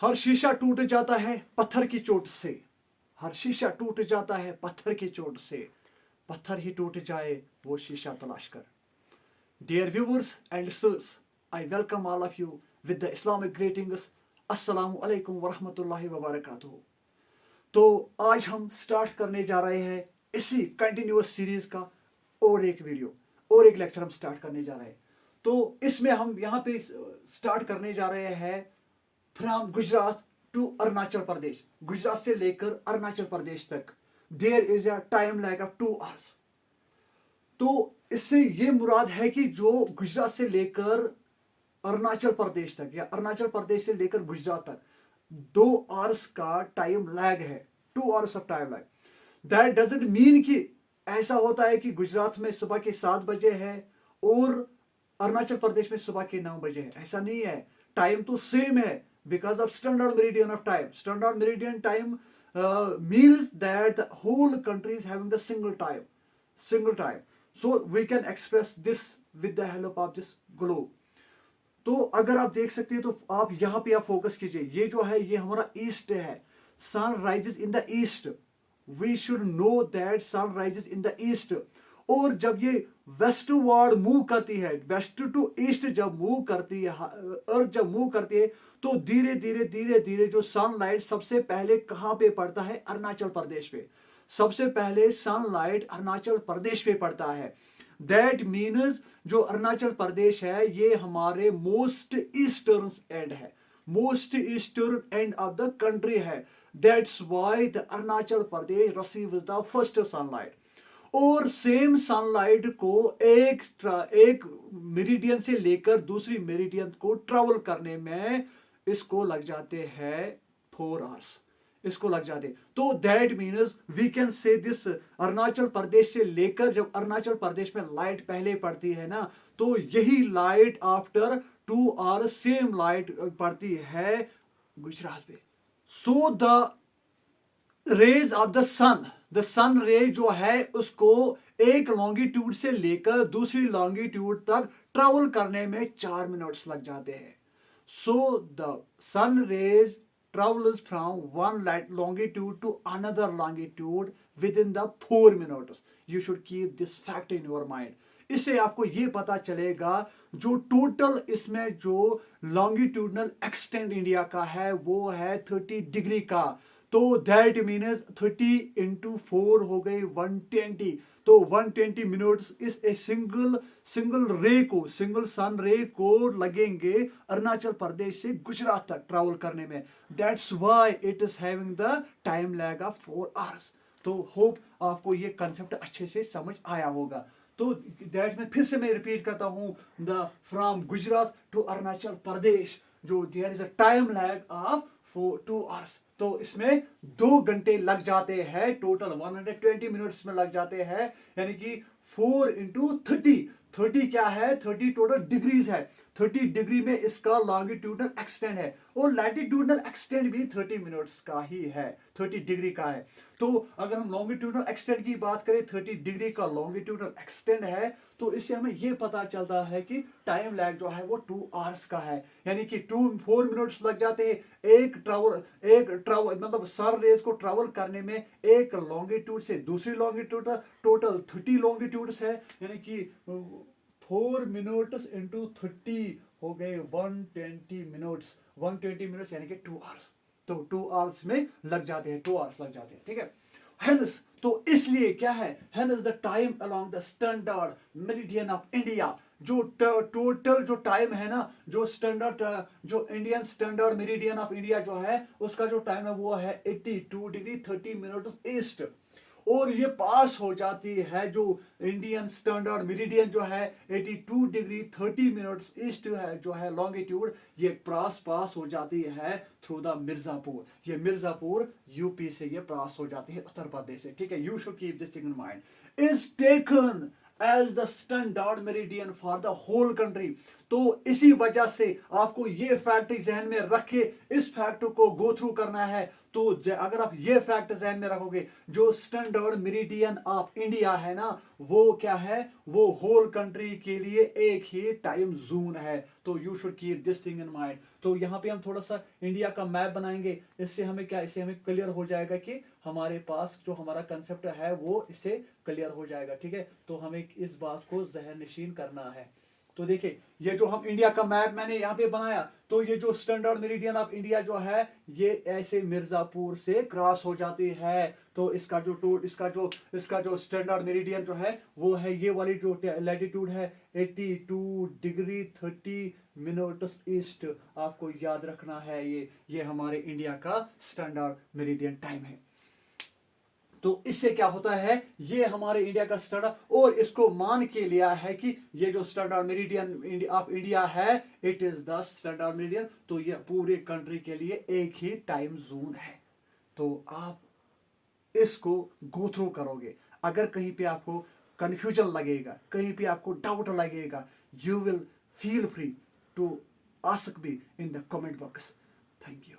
हर शीशा टूट जाता है पत्थर की चोट से। हर शीशा टूट जाता है पत्थर की चोट से। पत्थर ही टूट जाए वो शीशा तलाश कर। Dear viewers and listeners, I welcome all of you with the Islamic greetings. Assalamu alaikum wa rahmatullahi wa barakatuh. तो आज हम स्टार्ट करने जा रहे हैं इसी कंटिन्यूअस सीरीज का और एक वीडियो और एक लेक्चर हम स्टार्ट करने जा रहे हैं। तो इसमें हम यहाँ पे स्टार्ट करने जा रहे हैं फ्रॉम गुजरात टू अरुणाचल प्रदेश। गुजरात से लेकर अरुणाचल प्रदेश तक there is a time lag of 2 hours. तो इससे ये मुराद है कि जो गुजरात से लेकर अरुणाचल प्रदेश तक या अरुणाचल प्रदेश से लेकर गुजरात तक 2 आवर्स का टाइम लैग है। 2 hours of time lag. That doesn't mean कि ऐसा होता है कि गुजरात में सुबह के 7 बजे है और अरुणाचल प्रदेश में सुबह के 9 बजे है। ऐसा नहीं है, टाइम तो सेम है because of standard meridian of time. Standard meridian time means that the whole country is having the single time. So we can express this with the help of this globe. तो अगर आप देख सकते हैं तो आप यहाँ पे आप फोकस कीजिए। ये जो है ये हमारा ईस्ट है। Sun rises in the east. We should know that sun rises in the east. और जब ये वेस्टवर्ड मूव करती है, वेस्ट टू ईस्ट जब मूव करती है, अर्थ जब मूव करती है, तो धीरे धीरे धीरे धीरे जो सनलाइट सबसे पहले कहाँ पे पड़ता है? अरुणाचल प्रदेश पे। सबसे पहले सनलाइट अरुणाचल प्रदेश पे पड़ता है। दैट मीन्स जो अरुणाचल प्रदेश है ये हमारे मोस्ट ईस्टर्न एंड है, most eastern end of the country है। That's why the Arunachal Pradesh receives the first sunlight. और सेम सनलाइट को एक मेरिडियन से लेकर दूसरी मेरिडियन को ट्रेवल करने में इसको लग जाते हैं 4 आवर्स। इसको लग जाते। तो that means we can say this Arunachal Pradesh से लेकर जब अरुणाचल प्रदेश में लाइट पहले पड़ती है ना, तो यही light after 2 hours same light पड़ती है गुजरात पे। So the rays of the sun ray जो है उसको एक लॉन्गिट्यूड से लेकर दूसरी लॉन्गिट्यूड तक ट्रेवल करने में 4 मिनट्स लग जाते हैं। So the sun rays travels from one longitude to another longitude within the 4 minutes. You should keep this fact in your mind. इससे आपको ये पता चलेगा जो टोटल इसमें जो लॉन्गिट्यूडनल एक्सटेंड इंडिया का है वो है 30 डिग्री का। तो दैट मीन्स 30 इंटू 4 हो गई 120। तो 120 मिनट्स इस ए सिंगल रे को, सिंगल सन रे को लगेंगे अरुणाचल प्रदेश से गुजरात तक ट्रैवल करने में। That's why it is having the time lag of 4 hours. तो होप आपको ये कंसेप्ट अच्छे से समझ आया होगा। तो दैट में फिर से मैं रिपीट करता हूँ, the from Gujarat to Arunachal Pradesh जो there is a time lag of 2 hours. तो इसमें 2 घंटे लग जाते हैं, टोटल 120 मिनट्स में लग जाते हैं। यानी कि 4 इंटू 30 क्या है? 30 टोटल डिग्रीज है। 30 डिग्री में इसका लॉन्गिट्यूडनल एक्सटेंड है और लैटिट्यूडनल एक्सटेंड भी 30 मिनट्स का ही है, 30 डिग्री का है। तो अगर हम लॉन्गिट्यूडनल एक्सटेंड की बात करें, 30 डिग्री का लॉन्गिट्यूडनल एक्सटेंड है, तो इससे हमें यह पता चलता है कि टाइम लैग जो है वो 2 आवर्स का है। यानी कि 4 मिनट्स लग जाते हैं एक ट्रैवल मतलब सन रेज को ट्रैवल करने में एक लॉन्गिट्यूड से दूसरी लॉन्गिट्यूड तक। टोटल 30 लॉन्गिट्यूड्स है, यानी कि 4 मिनट्स इंटू 30 हो गए 120 मिनट्स। 120 मिनट्स यानी कि 2 आवर्स। तो 2 आवर्स में लग जाते हैं, 2 आवर्स लग जाते हैं। ठीक है। हेंस तो इसलिए क्या है? Hence the time along the standard meridian of India. जो टोटल जो टाइम है ना, जो स्टैंडर्ड जो Indian standard meridian of India जो है उसका जो टाइम है वो है 82 डिग्री 30 मिनट्स ईस्ट। और ये पास हो जाती है जो इंडियन स्टैंडर्ड मेरिडियन जो है 82 डिग्री 30 मिनट्स ईस्ट है जो है लॉन्गिट्यूड, ये पास हो जाती है थ्रू द मिर्जापुर। ये मिर्जापुर यूपी से ये पास हो जाती है उत्तर प्रदेश से। ठीक है। You should keep this thing in mind. Is taken as the standard meridian for the whole country. तो इसी वजह से आपको ये फैक्ट जहन में रख के इस फैक्ट को गो थ्रू करना है। तो अगर आप ये फैक्ट ध्यान में रखोगे, जो स्टैंडर्ड मेरिडियन ऑफ इंडिया है ना, वो क्या है, वो होल कंट्री के लिए एक ही टाइम जोन है। तो you should keep this thing in mind. तो यहाँ पे हम थोड़ा सा इंडिया का मैप बनाएंगे, इससे हमें क्या, इससे हमें क्लियर हो जाएगा कि हमारे पास जो हमारा कंसेप्ट है वो इससे क्लियर हो जाएगा। ठीक है, तो हमें इस बात को जहन नशीन करना है। तो देखिए, ये जो हम इंडिया का मैप मैंने यहाँ पे बनाया, तो ये जो स्टैंडर्ड मेरिडियन ऑफ इंडिया जो है, ये ऐसे मिर्जापुर से क्रॉस हो जाती है। तो इसका जो स्टैंडर्ड मेरिडियन जो है वो है ये वाली जो लैटिट्यूड है 82 डिग्री 30 मिनट्स ईस्ट। आपको याद रखना है, ये हमारे इंडिया का स्टैंडर्ड मेरिडियन टाइम है। तो इससे क्या होता है, ये हमारे इंडिया का स्टैंडर्ड, और इसको मान के लिया है कि ये जो स्टैंडर्ड मेरिडियन ऑफ इंडिया है, it is the standard meridian. तो ये पूरे कंट्री के लिए एक ही टाइम जोन है। तो आप इसको गो थ्रू करोगे। अगर कहीं पे आपको कंफ्यूजन लगेगा, कहीं पे आपको डाउट लगेगा, you will feel free to ask me in the comment box. Thank you.